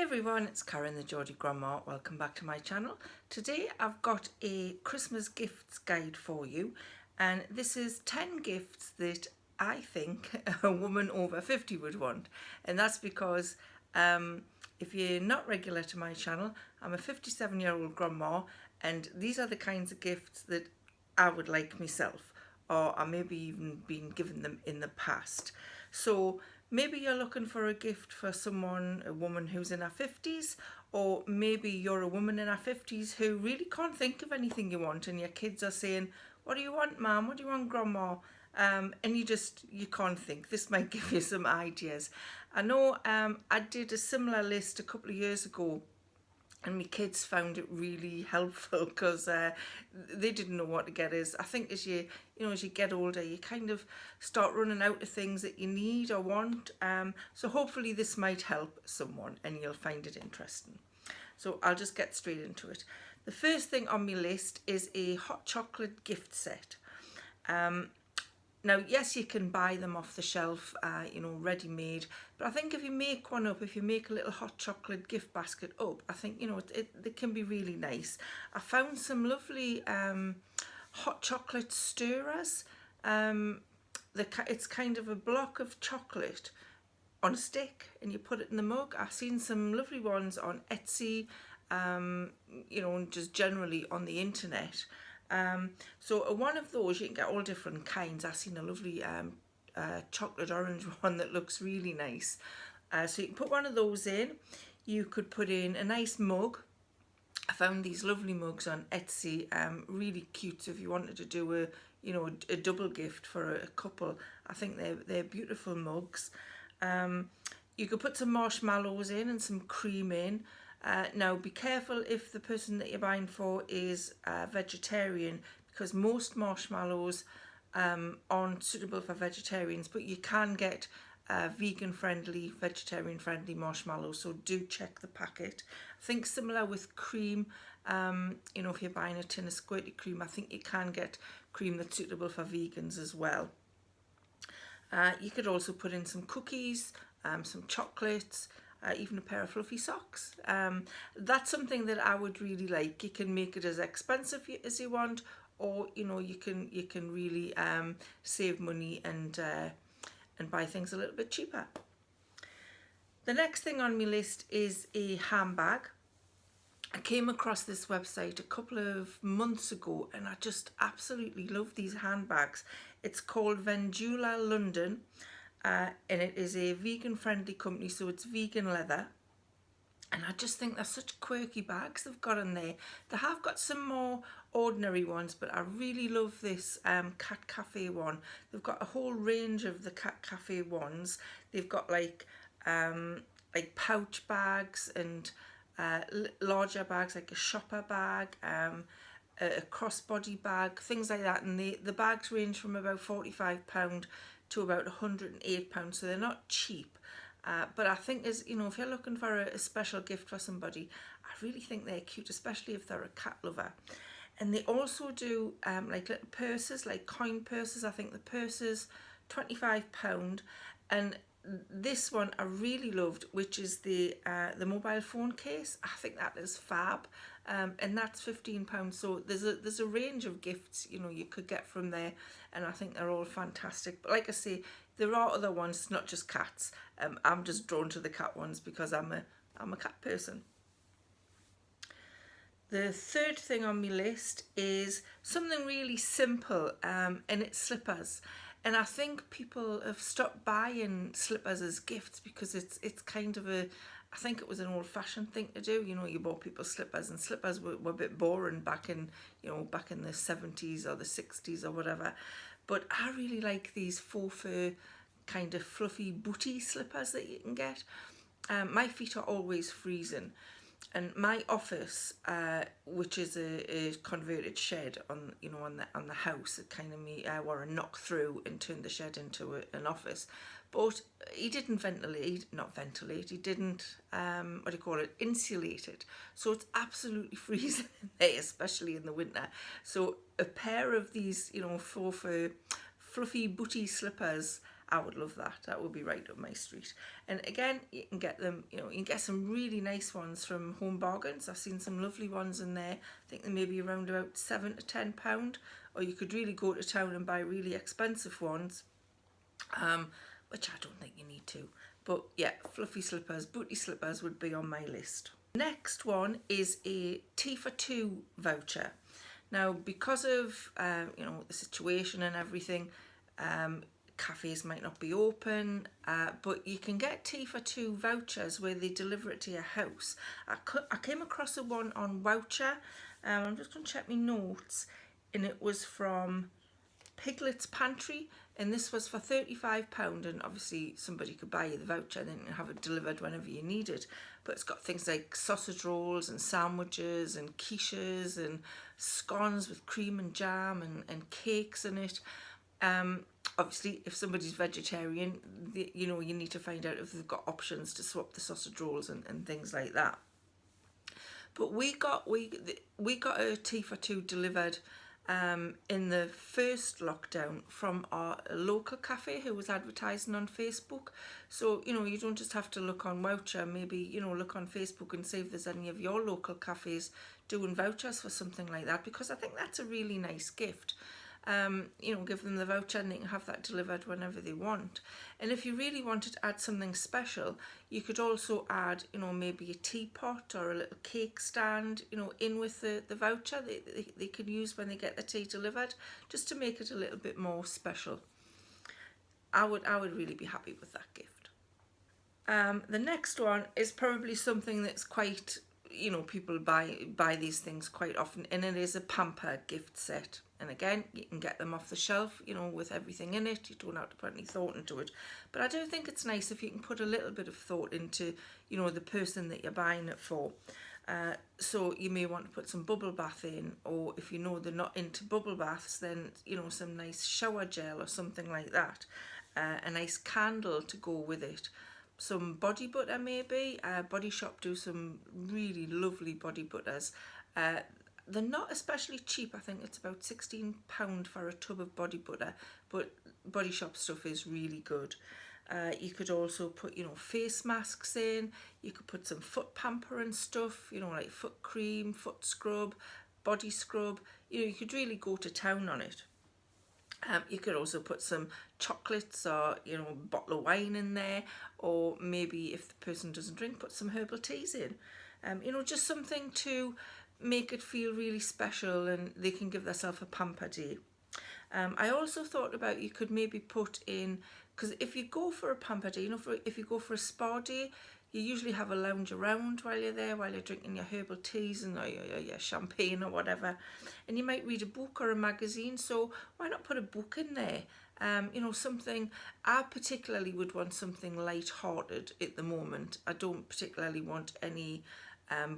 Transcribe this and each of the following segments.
everyone, it's Karen the Geordie Grandma. Welcome back to my channel. Today I've got a Christmas gifts guide for you, and this is 10 gifts that I think a woman over 50 would want. And that's because if you're not regular to my channel, I'm a 57-year-old grandma, and these are the kinds of gifts that I would like myself, or I maybe even been given them in the past. So maybe you're looking for a gift for someone, a woman who's in her 50s, or maybe you're a woman in her 50s who really can't think of anything you want, and your kids are saying, "What do you want, Mum? What do you want, Grandma?" And you can't think. This might give you some ideas. I know I did a similar list a couple of years ago, and my kids found it really helpful because they didn't know what to get us. I think as you get older, you kind of start running out of things that you need or want. So hopefully this might help someone and you'll find it interesting. So I'll just get straight into it. The first thing on my list is a hot chocolate gift set. Now, yes, you can buy them off the shelf, ready-made. But I think if you make one up, if you make a little hot chocolate gift basket up, I think, they can be really nice. I found some lovely hot chocolate stirrers. It's kind of a block of chocolate on a stick, and you put it in the mug. I've seen some lovely ones on Etsy, and just generally on the internet. So one of those, you can get all different kinds. I've seen a lovely chocolate orange one that looks really nice. So you can put one of those in. You could put in a nice mug. I found these lovely mugs on Etsy, really cute. So if you wanted to do a double gift for a couple, I think they're beautiful mugs. You could put some marshmallows in and some cream in. Now be careful if the person that you're buying for is vegetarian, because most marshmallows aren't suitable for vegetarians, but you can get vegan friendly, vegetarian friendly marshmallows, so do check the packet. I think similar with cream, if you're buying a tin of squirty cream, I think you can get cream that's suitable for vegans as well. You could also put in some cookies, some chocolates, even a pair of fluffy socks. That's something that I would really like. You can make it as expensive as you want, or you can really save money and buy things a little bit cheaper. The next thing on my list is a handbag. I came across this website a couple of months ago, and I just absolutely love these handbags. It's called Vendula London. And it is a vegan friendly company, so it's vegan leather, and I just think they're such quirky bags they've got in there. They have got some more ordinary ones, but I really love this Cat Cafe one. They've got a whole range of the Cat Cafe ones. They've got like pouch bags and larger bags, like a shopper bag, a crossbody bag, things like that, and the bags range from about £45 to about £108, so they're not cheap. But I think if you're looking for a special gift for somebody, I really think they're cute, especially if they're a cat lover. And they also do like little purses, like coin purses. I think the purse is £25, and this one I really loved, which is the mobile phone case. I think that is fab, and that's £15. So there's a range of gifts you could get from there, and I think they're all fantastic. But like I say, there are other ones. It's not just cats. I'm just drawn to the cat ones because I'm a cat person. The third thing on my list is something really simple, and it's slippers. And I think people have stopped buying slippers as gifts because it's kind of I think it was an old-fashioned thing to do. You bought people slippers, and slippers were a bit boring back in the 70s or the 60s or whatever. But I really like these faux fur kind of fluffy booty slippers that you can get. My feet are always freezing. And my office, which is a converted shed on the house, it kind of were a knock through and turned the shed into an office. But he didn't he didn't insulate it. So it's absolutely freezing in there, especially in the winter. So a pair of these faux fur fluffy booty slippers, I would love that. That would be right up my street. And again, you can get them, you can get some really nice ones from Home Bargains. I've seen some lovely ones in there. I think they may be around about £7 to £10, or you could really go to town and buy really expensive ones, which I don't think you need to. But yeah, fluffy slippers, booty slippers would be on my list. Next one is a tea for two voucher. Now, because of the situation and everything, cafes might not be open, but you can get tea for two vouchers where they deliver it to your house. I came across a one on Voucher. I'm just going to check my notes, and it was from Piglet's Pantry, and this was for £35, and obviously somebody could buy you the voucher and then have it delivered whenever you need it. But it's got things like sausage rolls and sandwiches and quiches and scones with cream and jam and cakes in it. Obviously, if somebody's vegetarian, you need to find out if they've got options to swap the sausage rolls and things like that. But we got a tea for two delivered in the first lockdown from our local cafe who was advertising on Facebook. So you don't just have to look on Voucher, maybe look on Facebook and see if there's any of your local cafes doing vouchers for something like that, because I think that's a really nice gift. Give them the voucher and they can have that delivered whenever they want. And if you really wanted to add something special, you could also add, maybe a teapot or a little cake stand, in with the voucher they can use when they get the tea delivered, just to make it a little bit more special. I would really be happy with that gift. The next one is probably something that's quite, people buy these things quite often, and it is a pampered gift set. And again, you can get them off the shelf, with everything in it. You don't have to put any thought into it. But I do think it's nice if you can put a little bit of thought into, the person that you're buying it for. So you may want to put some bubble bath in, or if they're not into bubble baths, then, some nice shower gel or something like that. A nice candle to go with it. Some body butter maybe. Body Shop do some really lovely body butters. They're not especially cheap. I think it's about £16 for a tub of body butter, but Body Shop stuff is really good. You could also put, face masks in. You could put some foot pamper and stuff, like foot cream, foot scrub, body scrub. You could really go to town on it. You could also put some chocolates or, a bottle of wine in there, or maybe if the person doesn't drink, put some herbal teas in. Just something to make it feel really special and they can give themselves a pamper day. I also thought about you could maybe put in, because if you go for a pamper day, if you go for a spa day, you usually have a lounge around while you're there, while you're drinking your herbal teas and your champagne or whatever, and you might read a book or a magazine. So why not put a book in there? Something, I particularly would want something light-hearted at the moment. I don't particularly want any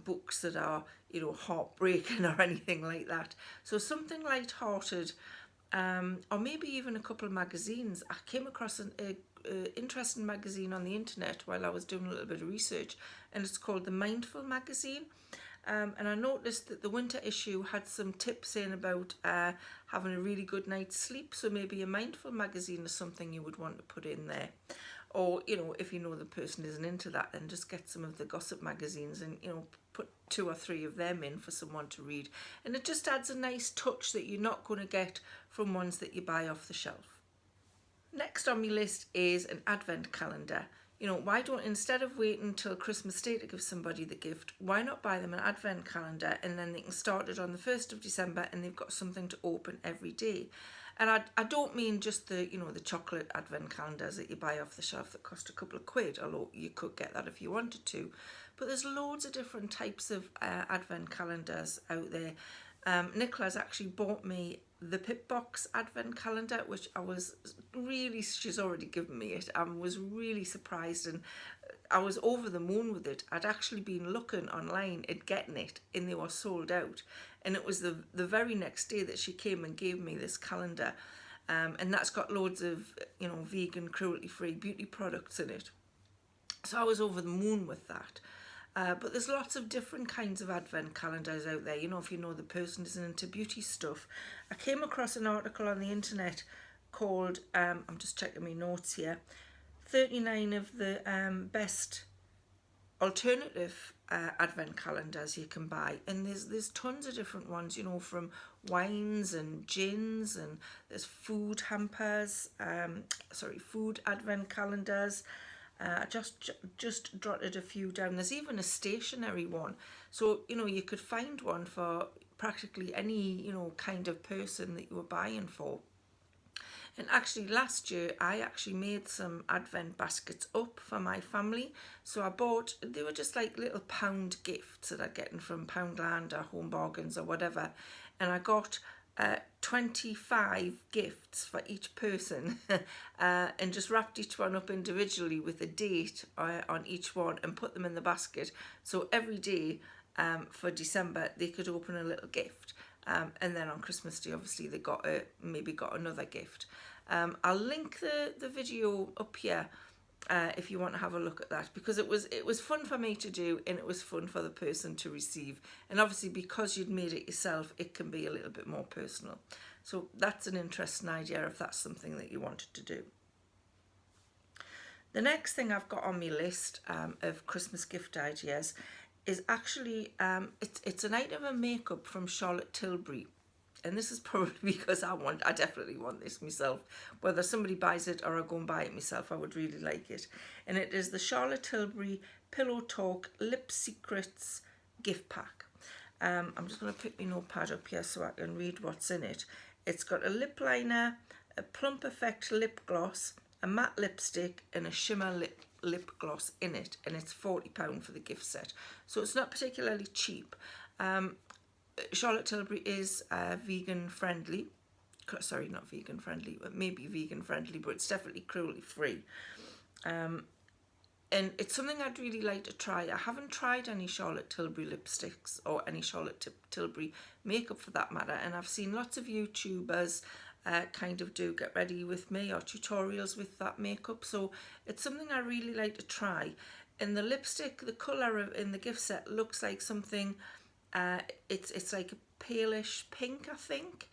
books that are, heartbreaking or anything like that. So something light-hearted, or maybe even a couple of magazines. I came across an interesting magazine on the internet while I was doing a little bit of research, and it's called the Mindful magazine. And I noticed that the winter issue had some tips in about having a really good night's sleep. So maybe a Mindful magazine is something you would want to put in there. Or, if the person isn't into that, then just get some of the gossip magazines and, put 2 or 3 of them in for someone to read. And it just adds a nice touch that you're not going to get from ones that you buy off the shelf. Next on my list is an advent calendar. Why don't, instead of waiting until Christmas Day to give somebody the gift, why not buy them an advent calendar, and then they can start it on the 1st of December and they've got something to open every day. And I don't mean just the chocolate advent calendars that you buy off the shelf that cost a couple of quid, although you could get that if you wanted to. But there's loads of different types of advent calendars out there. Nicola's actually bought me the Pip Box advent calendar, which she's already given me it. I was really surprised and I was over the moon with it. I'd actually been looking online at getting it and they were sold out. And it was the very next day that she came and gave me this calendar. And that's got loads of, vegan, cruelty-free beauty products in it. So I was over the moon with that. But there's lots of different kinds of advent calendars out there, if the person isn't into beauty stuff. I came across an article on the internet called, I'm just checking my notes here, 39 of the best alternative advent calendars you can buy, and there's tons of different ones, you know, from wines and gins, and there's food hampers, food advent calendars. I just jotted a few down. There's even a stationary one, so you know you could find one for practically any, you know, kind of person that you were buying for. And actually last year I actually made some advent baskets up for my family. So I bought, they were just like little pound gifts that I'm getting from Poundland or Home Bargains or whatever. And I got 25 gifts for each person and just wrapped each one up individually with a date on each one and put them in the basket. So every day for December they could open a little gift. And then on Christmas Day, obviously, they maybe got another gift. I'll link the video up here if you want to have a look at that, because it was fun for me to do, and it was fun for the person to receive. And obviously, because you'd made it yourself, it can be a little bit more personal. So that's an interesting idea if that's something that you wanted to do. The next thing I've got on my list of Christmas gift ideas is actually, it's an item of makeup from Charlotte Tilbury. And this is probably because I definitely want this myself. Whether somebody buys it or I go and buy it myself, I would really like it. And it is the Charlotte Tilbury Pillow Talk Lip Secrets gift pack. I'm just going to pick my notepad up here so I can read what's in it. It's got a lip liner, a plump effect lip gloss, a matte lipstick, and a shimmer lip gloss in it, and it's £40 for the gift set, so it's not particularly cheap. Charlotte Tilbury is vegan friendly, sorry, not vegan friendly, but maybe vegan friendly, but it's definitely cruelty free, and it's something I'd really like to try. I haven't tried any Charlotte Tilbury lipsticks or any Charlotte Tilbury makeup for that matter, and I've seen lots of YouTubers kind of do get ready with me or tutorials with that makeup, so it's something I really like to try. And the lipstick, the colour in the gift set looks like something, it's like a palish pink, I think,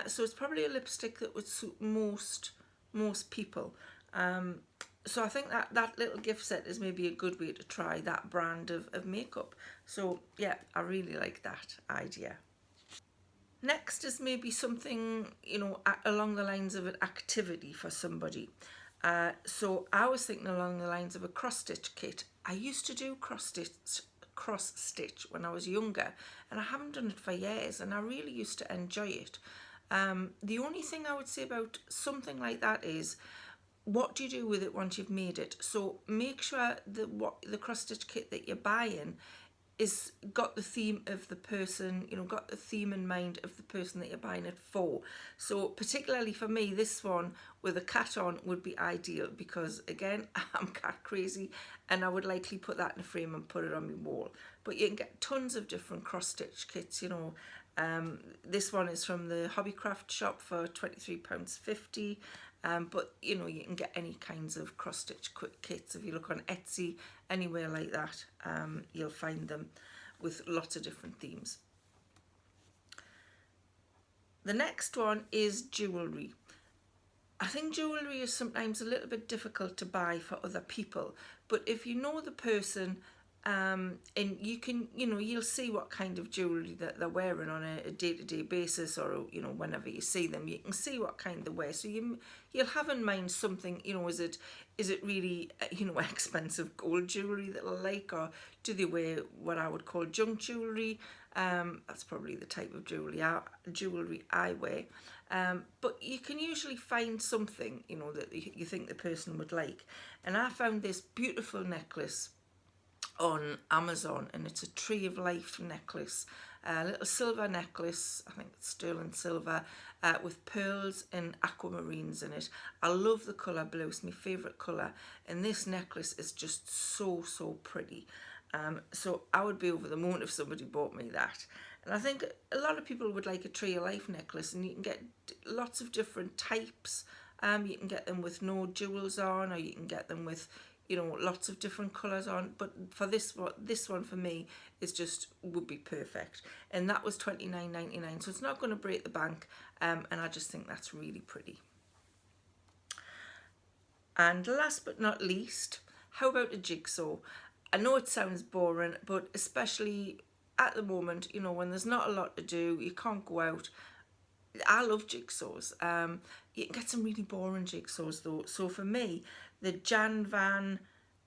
so it's probably a lipstick that would suit most people. So I think that little gift set is maybe a good way to try that brand of makeup. So yeah, I really like that idea. Next is maybe something, you know, along the lines of an activity for somebody. So I was thinking along the lines of a cross-stitch kit. I used to do cross-stitch when I was younger, and I haven't done it for years, and I really used to enjoy it. The only thing I would say about something like that is, what do you do with it once you've made it? So make sure that the cross-stitch kit that you're buying is got the theme of the person, you know, got the theme in mind of the person that you're buying it for. So particularly for me, this one with a cat on would be ideal, because again, I'm cat crazy, and I would likely put that in a frame and put it on my wall. But you can get tons of different cross-stitch kits, you know. This one is from the Hobbycraft shop for £23.50. But you know, you can get any kinds of cross-stitch quick kits. If you look on Etsy, anywhere like that, you'll find them with lots of different themes. The next one is jewellery. I think jewellery is sometimes a little bit difficult to buy for other people, but if you know the person, and you can, you know, you'll see what kind of jewellery that they're wearing on a day-to-day basis, or, you know, whenever you see them, you can see what kind they wear. So you'll have in mind something, you know, is it really, you know, expensive gold jewellery that I like, or do they wear what I would call junk jewellery? That's probably the type of jewellery I wear. But you can usually find something, you know, that you think the person would like. And I found this beautiful necklace on Amazon, and it's a Tree of Life necklace, a little silver necklace, I think it's sterling silver, with pearls and aquamarines in it. I love the colour blue, it's my favourite colour, and this necklace is just so pretty. So I would be over the moon if somebody bought me that. And I think a lot of people would like a Tree of Life necklace, and you can get lots of different types. You can get them with no jewels on, or you can get them with, you know, lots of different colours on. But for this one for me is just would be perfect, and that was £29.99, so it's not going to break the bank, and I just think that's really pretty. And last but not least, how about a jigsaw? I know it sounds boring, but especially at the moment, you know, when there's not a lot to do, you can't go out. I love jigsaws. You can get some really boring jigsaws though. So for me, the Jan van,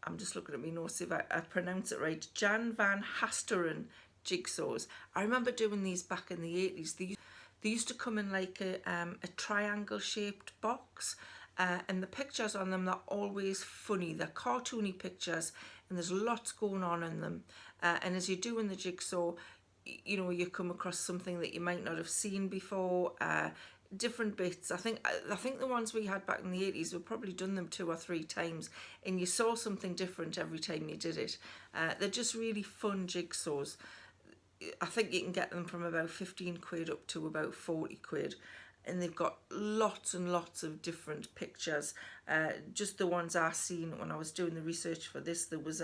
I'm just looking at my notes, see if I pronounce it right, Jan van Hasteren jigsaws. I remember doing these back in the 80s. They used to come in like a triangle shaped box, and the pictures on them, they're always funny. They're cartoony pictures and there's lots going on in them. And as you're doing the jigsaw, you know, you come across something that you might not have seen before, different bits. I think the ones we had back in the 80s, we've probably done them 2 or 3 times, and you saw something different every time you did it. They're just really fun jigsaws. I think you can get them from about 15 quid up to about 40 quid. And they've got lots and lots of different pictures. Just the ones I seen when I was doing the research for this, there was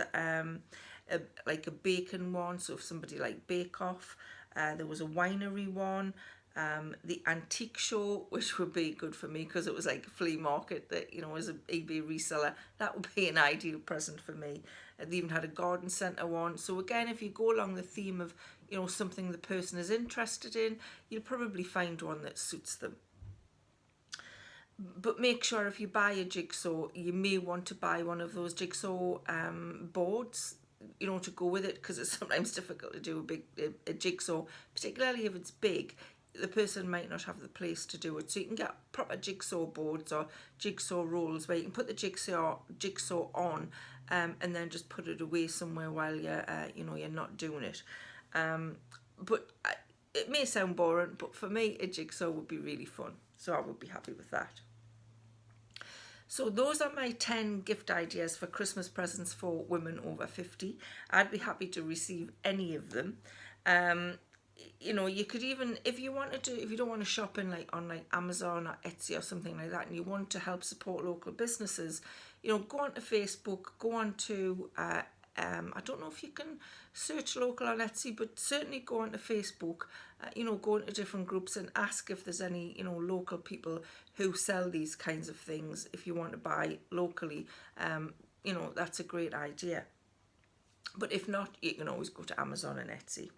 like a bacon one, so if somebody like Bake Off. There was a winery one. The antique show, which would be good for me because it was like a flea market that, you know, as an eBay reseller, that would be an ideal present for me. They even had a garden centre one. So again, if you go along the theme of, you know, something the person is interested in, you'll probably find one that suits them. But make sure if you buy a jigsaw, you may want to buy one of those jigsaw boards, you know, to go with it, because it's sometimes difficult to do a jigsaw, particularly if it's big. The person might not have the place to do it, so you can get proper jigsaw boards or jigsaw rolls where you can put the jigsaw on, and then just put it away somewhere while you're you know, you're not doing it. But it may sound boring, but for me a jigsaw would be really fun, so I would be happy with that. So those are my 10 gift ideas for Christmas presents for women over 50. I'd be happy to receive any of them. You know, you could even, if you wanted to, if you don't want to shop in like on like Amazon or Etsy or something like that, and you want to help support local businesses, you know, go onto Facebook, go on to I don't know if you can search local on Etsy, but certainly go onto Facebook, you know, go into different groups and ask if there's any, you know, local people who sell these kinds of things. If you want to buy locally, you know, that's a great idea. But if not, you can always go to Amazon and Etsy.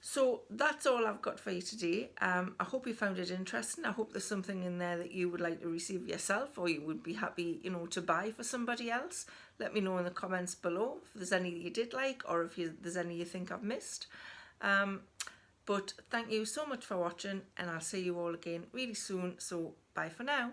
So that's all I've got for you today. I hope you found it interesting. I hope there's something in there that you would like to receive yourself, or you would be happy, you know, to buy for somebody else. Let me know in the comments below if there's any you did like, or if there's any you think I've missed. But thank you so much for watching, and I'll see you all again really soon. So bye for now.